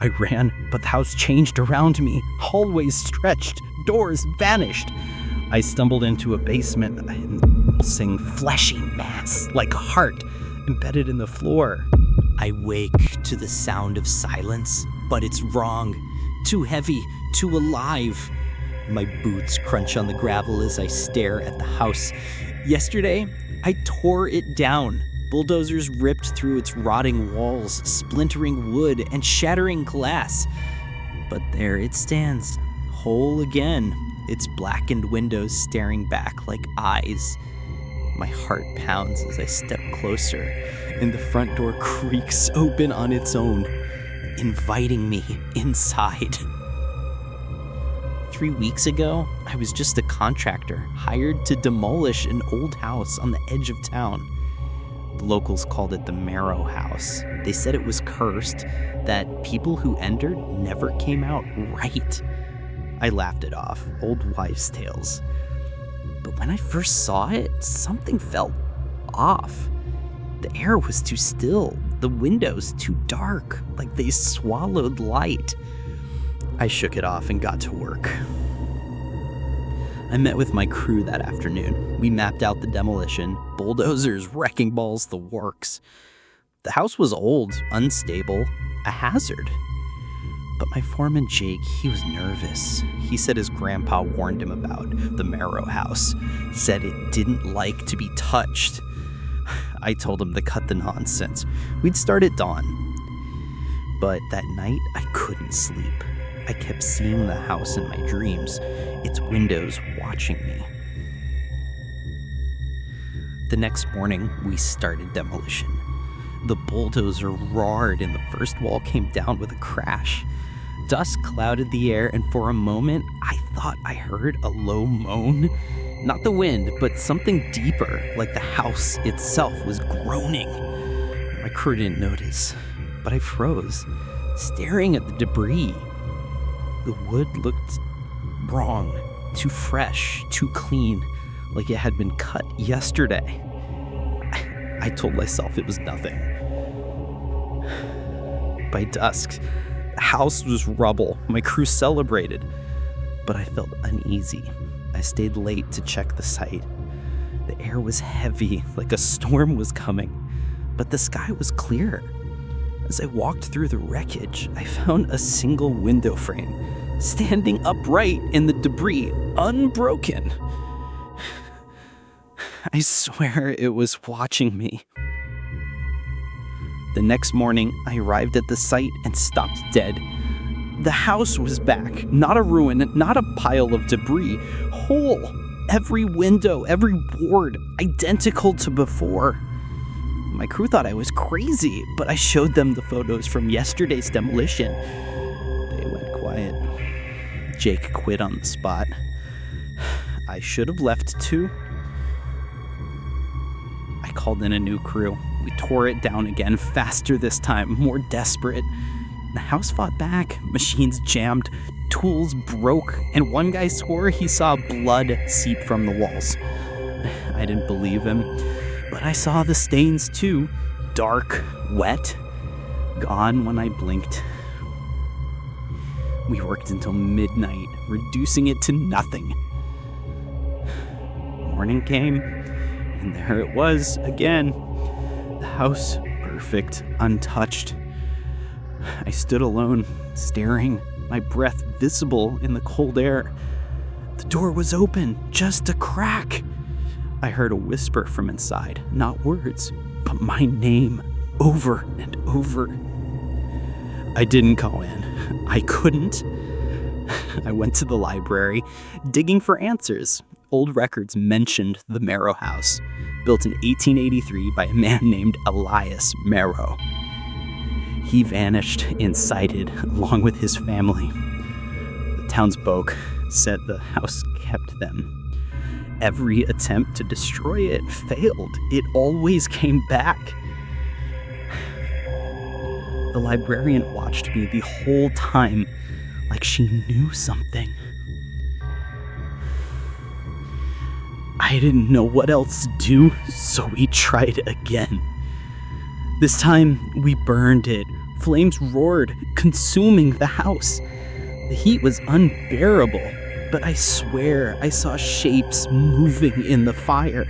I ran, but the house changed around me. Hallways stretched, doors vanished. I stumbled into a basement, a pulsing, fleshy mass, like a heart, embedded in the floor. I wake to the sound of silence, but it's wrong. Too heavy, too alive. My boots crunch on the gravel as I stare at the house. Yesterday, I tore it down. Bulldozers ripped through its rotting walls, splintering wood and shattering glass. But there it stands, whole again, its blackened windows staring back like eyes. My heart pounds as I step closer, and the front door creaks open on its own, inviting me inside. 3 weeks ago, I was just a contractor hired to demolish an old house on the edge of town. The locals called it the Marrow House. They said it was cursed, that people who entered never came out right. I laughed it off, old wives' tales. But when I first saw it, something felt off. The air was too still, the windows too dark, like they swallowed light. I shook it off and got to work. I met with my crew that afternoon. We mapped out the demolition, bulldozers, wrecking balls, the works. The house was old, unstable, a hazard. But my foreman Jake, he was nervous. He said his grandpa warned him about the Marrow House, said it didn't like to be touched. I told him to cut the nonsense. We'd start at dawn. But that night, I couldn't sleep. I kept seeing the house in my dreams, its windows watching me. The next morning, we started demolition. The bulldozer roared and the first wall came down with a crash. Dust clouded the air, and for a moment, I thought I heard a low moan. Not the wind, but something deeper, like the house itself was groaning. My crew didn't notice, but I froze, staring at the debris. The wood looked wrong, too fresh, too clean, like it had been cut yesterday. I told myself it was nothing. By dusk, the house was rubble. My crew celebrated, but I felt uneasy. I stayed late to check the site. The air was heavy, like a storm was coming, but the sky was clear. As I walked through the wreckage, I found a single window frame, standing upright in the debris, unbroken. I swear it was watching me. The next morning, I arrived at the site and stopped dead. The house was back, not a ruin, not a pile of debris, whole. Every window, every board, identical to before. My crew thought I was crazy, but I showed them the photos from yesterday's demolition. They went quiet. Jake quit on the spot. I should have left too. I called in a new crew. We tore it down again, faster this time, more desperate. The house fought back, machines jammed, tools broke, and one guy swore he saw blood seep from the walls. I didn't believe him, but I saw the stains too. Dark, wet, gone when I blinked. We worked until midnight, reducing it to nothing. Morning came, and there it was again. The house, perfect, untouched. I stood alone, staring, my breath visible in the cold air. The door was open, just a crack. I heard a whisper from inside, not words, but my name, over and over. I didn't go in. I couldn't. I went to the library, digging for answers. Old records mentioned the Marrow House, built in 1883 by a man named Elias Marrow. He vanished incited along with his family. The townsfolk said the house kept them. Every attempt to destroy it failed. It always came back. The librarian watched me the whole time, like she knew something. I didn't know what else to do, so we tried again. This time, we burned it, Flames roared, consuming the house. The heat was unbearable, but I swear I saw shapes moving in the fire.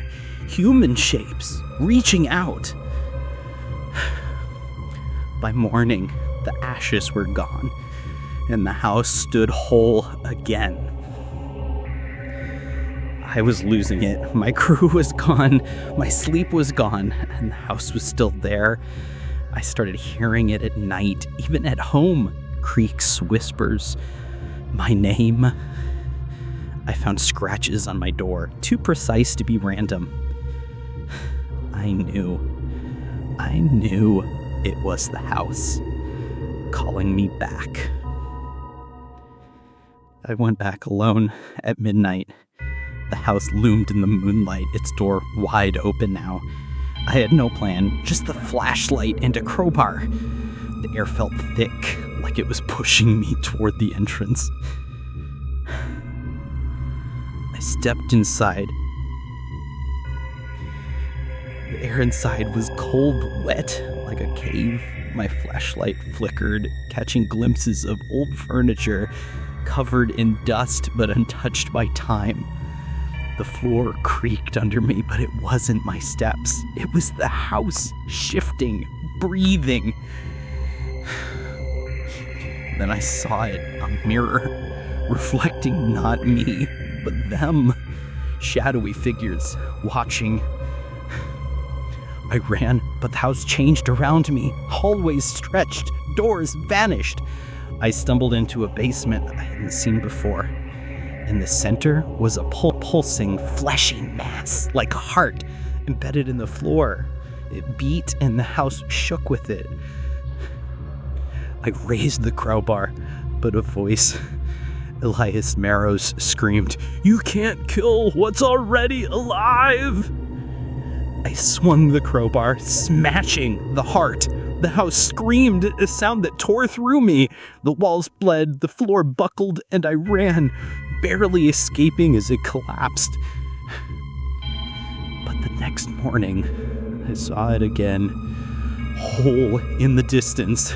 Human shapes, reaching out. By morning, the ashes were gone, and the house stood whole again. I was losing it. My crew was gone, my sleep was gone, and the house was still there. I started hearing it at night, even at home. Creaks, whispers, my name. I found scratches on my door, too precise to be random. I knew it was the house, calling me back. I went back alone at midnight. The house loomed in the moonlight, its door wide open now. I had no plan, just the flashlight and a crowbar. The air felt thick, like it was pushing me toward the entrance. I stepped inside. The air inside was cold, wet, like a cave. My flashlight flickered, catching glimpses of old furniture, covered in dust but untouched by time. The floor creaked under me, but it wasn't my steps. It was the house, shifting, breathing. Then I saw it, a mirror, reflecting not me, but them. Shadowy figures, watching. I ran, but the house changed around me. Hallways stretched, doors vanished. I stumbled into a basement I hadn't seen before. In the center was a pulsing, fleshy mass, like a heart, embedded in the floor. It beat and the house shook with it. I raised the crowbar, but a voice, Elias Marrows, screamed, "You can't kill what's already alive!" I swung the crowbar, smashing the heart. The house screamed, a sound that tore through me. The walls bled, the floor buckled, and I ran, barely escaping as it collapsed. But the next morning, I saw it again, whole in the distance.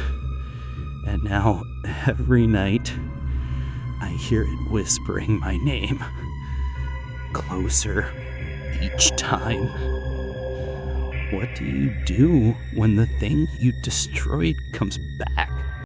And now, every night, I hear it whispering my name. Closer, each time. What do you do when the thing you destroyed comes back?